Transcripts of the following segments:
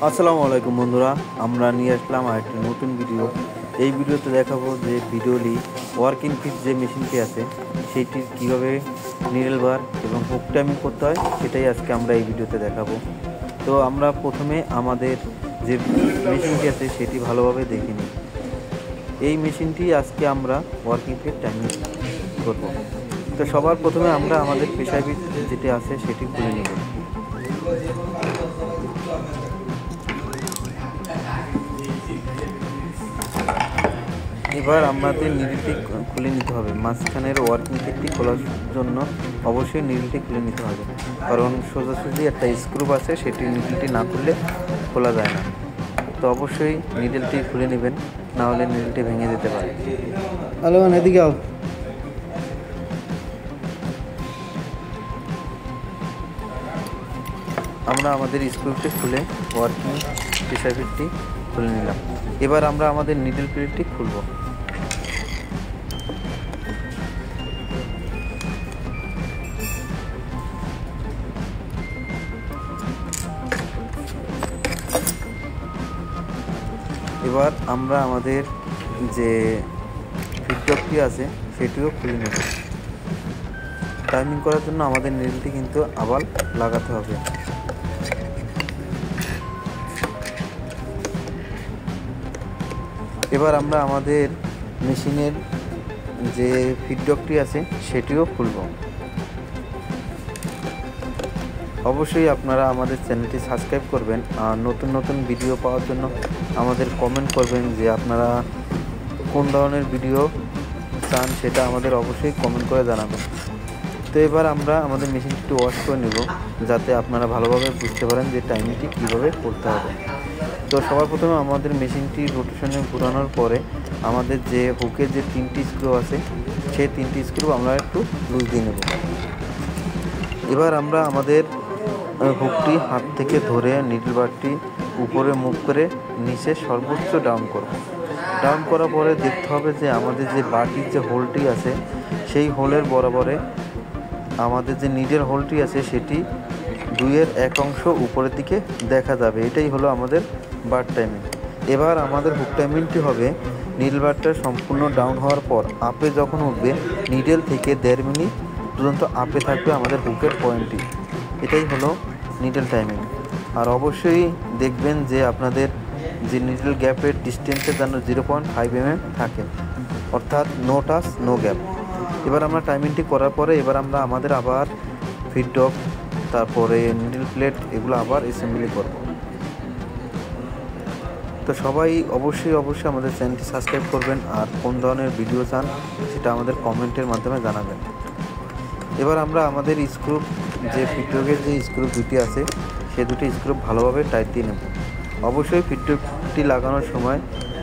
আসসালামু আলাইকুম বন্ধুরা, আমরা নিয়ে আসলাম আরেকটি নতুন ভিডিও। এই ভিডিওতে দেখাবো যে ভিডিওলি ওয়ার্কিং ফিট যে মেশিনটি আছে সেইটির কীভাবে নিডল বার এবং হুক টাইমিং করতে হয় সেটাই আজকে আমরা এই ভিডিওতে দেখাবো। তো আমরা প্রথমে আমাদের যে মেশিনটি আছে সেটি ভালোভাবে দেখে নিই। এই মেশিনটি আজকে আমরা ওয়ার্কিং ফিট টাইমিং করব। তো সবার প্রথমে আমরা আমাদের প্রেসার ফিট যেটি আছে সেটি খুলে নেব। এবার আমাদের নিডলটি খুলে নিতে হবে। মাঝখানের ওয়ার্কিং ফিটটি খোলার জন্য অবশ্যই নিডলটি খুলে নিতে হবে, কারণ সোজাসুজি একটা স্ক্রু আছে, সেটি নিডলটি না খুললে খোলা যায় না। তো অবশ্যই নিডলটি খুলে নেবেন, না হলে নিডলটি ভেঙে যেতে পারে। হ্যালো, এদিকে আও। আমরা আমাদের স্ক্রুটি খুলে ওয়ার্কিং প্রেসার ফিটটি খুলে নিলাম। এবার আমরা আমাদের নিডল প্লেটটি খুলব। এবার আমরা আমাদের যে ফিডব্যাকটি আছে সেটিও খুলে নেব। টাইমিং করার জন্য আমাদের নিডলটি কিন্তু আবার লাগাতে হবে। এবার আমরা আমাদের মেশিনের যে ফিডব্যাকটি আছে সেটিও খুলব। অবশ্যই আপনারা আমাদের চ্যানেলটি সাবস্ক্রাইব করবেন, আর নতুন নতুন ভিডিও পাওয়ার জন্য আমাদের কমেন্ট করবেন যে আপনারা কোন ধরনের ভিডিও চান, সেটা আমাদের অবশ্যই কমেন্ট করে জানাবেন। তো এবার আমরা আমাদের মেশিনটি একটু ওয়াশ করে নেব, যাতে আপনারা ভালোভাবে বুঝতে পারেন যে টাইমিংটি কীভাবে করতে হবে। তো সবার প্রথমে আমাদের মেশিনটি রোটেশনে ঘোরানোর পরে আমাদের যে হুকের যে 3টি স্ক্রু আছে সেই 3টি স্ক্রু আমরা একটু লুজ দিয়ে নেব। এবার আমরা আমাদের হুকটি হাত থেকে ধরে নিডল বারটি উপরে মুভ করে নিচে সর্বোচ্চ ডাউন করব। ডাউন করার পরে দেখতে হবে যে আমাদের যে বাটির যে হোলটি আছে সেই হোলের বরাবরে আমাদের যে নিডেল হোলটি আছে সেটি 2-এর 1 অংশ উপরের দিকে দেখা যাবে। এটাই হলো আমাদের বার টাইমিং। এবার আমাদের হুক টাইমিংটি হবে নিডল বারটা সম্পূর্ণ ডাউন হওয়ার পর আপে যখন উঠবে নিডেল থেকে 1.5 মিনিট পর্যন্ত আপে থাকবে আমাদের হুকের পয়েন্টটি। এটাই হলো নিডল টাইমিং। আর অবশ্যই দেখবেন যে আপনাদের যে নিডল গ্যাপের ডিস্টেন্সের যেন 0.5 mm থাকে, অর্থাৎ নো টাচ নো গ্যাপ। এবার আমরা টাইমিংটি করার পরে এবার আমরা আমাদের আবার ফিডব্যাক, তারপরে নিডল প্লেট, এগুলো আবার অ্যাসেম্বলি করব। তো সবাই অবশ্যই আমাদের চ্যানেলটি সাবস্ক্রাইব করবেন, আর কোন ধরনের ভিডিও চান সেটা আমাদের কমেন্টের মাধ্যমে জানাবেন। এবার আমরা আমাদের স্ক্রু যে ফিডব্যাকের যে স্ক্রু দুটি আছে সেই দুটি স্ক্রু ভালোভাবে টাইট দিয়ে নেব। অবশ্যই ফিডব্যাকটি লাগানোর সময়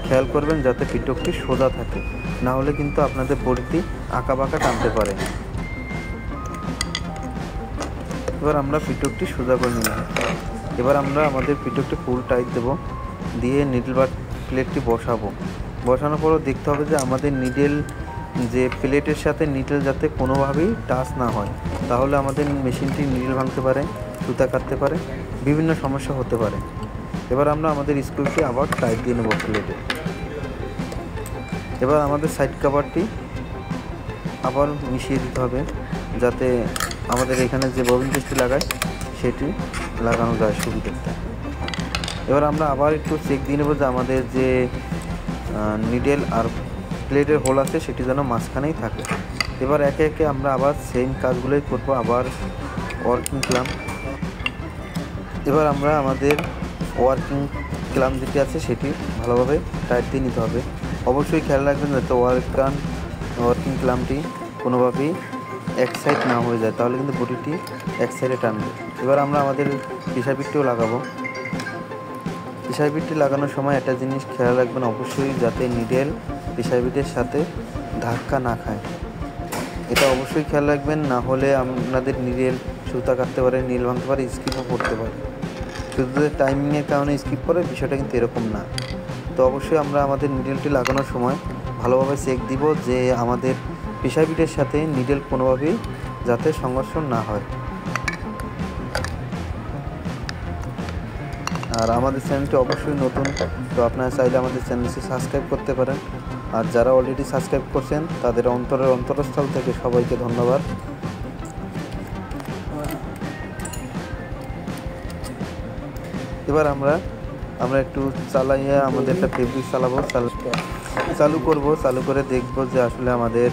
খেয়াল করবেন যাতে ফিডব্যাকটি সোজা থাকে, না হলে কিন্তু আপনাদের বডিটি আঁকা বাঁকা টানতে পারে। এবার আমরা ফিডব্যাকটি সোজা করে নিলাম। এবার আমরা আমাদের ফিডব্যাকটি ফুল টাইট দেব, দিয়ে নিডল বার প্লেটটি বসানোর পরও দেখতে হবে যে আমাদের নিডেল যে প্লেটের সাথে নিডেল যাতে কোনোভাবেই টাচ না হয়, তাহলে আমাদের মেশিনটি নিডেল ভাঙতে পারে, সুতা কাটতে পারে, বিভিন্ন সমস্যা হতে পারে। এবার আমরা আমাদের স্ক্রুটি আবার টাইট দিয়ে নেব প্লেটে। এবার আমাদের সাইড কভারটি আবার মিশিয়ে দিতে হবে, যাতে আমাদের এখানে যে ববিন পিসটি লাগায় সেটি লাগানো যায় সুবিধাতে। এবার আমরা আবার একটু চেক দিয়ে নেব যে আমাদের যে নিডেল আর প্লেটের হোল আছে সেটি যেন মাঝখানেই থাকে। এবার একে একে আমরা আবার সেম কাজগুলোই করব। আবার ওয়ার্কিং ক্লাম, এবার আমরা আমাদের ওয়ার্কিং ক্লাম যেটি আছে সেটি ভালোভাবে টাইট দিয়ে নিতে হবে। অবশ্যই খেয়াল রাখবেন যাতে ওয়ার্কিং ক্লামটি কোনোভাবেই এক সাইড না হয়ে যায়, তাহলে কিন্তু বডিটি এক সাইডে টানবে। এবার আমরা আমাদের প্রেসার ফিটটিও লাগাবো। প্রেসার ফিটটি লাগানোর সময় একটা জিনিস খেয়াল রাখবেন, অবশ্যই যাতে নিডেল প্রেসার ফিটের সাথে ধাক্কা না খায়, এটা অবশ্যই খেয়াল রাখবেন। না হলে আপনাদের নিডেল সুতা কাটতে পারে, নীল ভাঙতে পারে, স্কিপও করতে পারে। শুধু টাইমিংয়ের কারণে স্কিপ করে, বিষয়টা কিন্তু এরকম না। তো অবশ্যই আমরা আমাদের নিডেলটি লাগানোর সময় ভালোভাবে চেক দিব যে আমাদের প্রেসার ফিটের সাথে নিডেল কোনোভাবেই যাতে সংঘর্ষ না হয়। আর আমাদের চ্যানেলটি অবশ্যই নতুন, তো আপনারা চাইলে আমাদের চ্যানেলটি সাবস্ক্রাইব করতে পারেন। আর যারা অলরেডি সাবস্ক্রাইব করছেন তাদের অন্তরস্থল থেকে সবাইকে ধন্যবাদ। এবার আমরা একটু চালাইয়া আমাদের একটা ফেব্রিক চালু করব। চালু করে দেখব যে আসলে আমাদের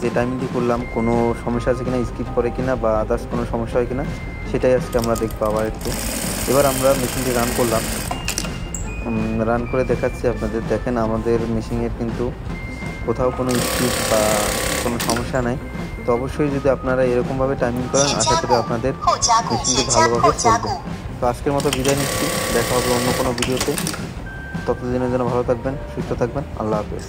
যে টাইমিংটি করলাম কোনো সমস্যা আছে কিনা, স্কিপ করে কিনা বা আদার্স কোনো সমস্যা হয় কিনা, সেটাই আজকে আমরা দেখবো আবার একটু। এবার আমরা মেশিনটি রান করলাম, রান করে দেখাচ্ছি আপনাদের। দেখেন আমাদের মেশিনের কিন্তু কোথাও কোনো স্কিপ বা কোনো সমস্যা নাই। তো অবশ্যই যদি আপনারা এরকমভাবে টাইমিং করেন, আশা করি আপনাদের মেশিনটি ভালোভাবে চলবে। তো আজকের মতো বিদায় নিচ্ছি, দেখা হবে অন্য কোনো ভিডিওতে। ততদিনের জন্য ভালো থাকবেন, সুস্থ থাকবেন, আল্লাহ হাফেজ।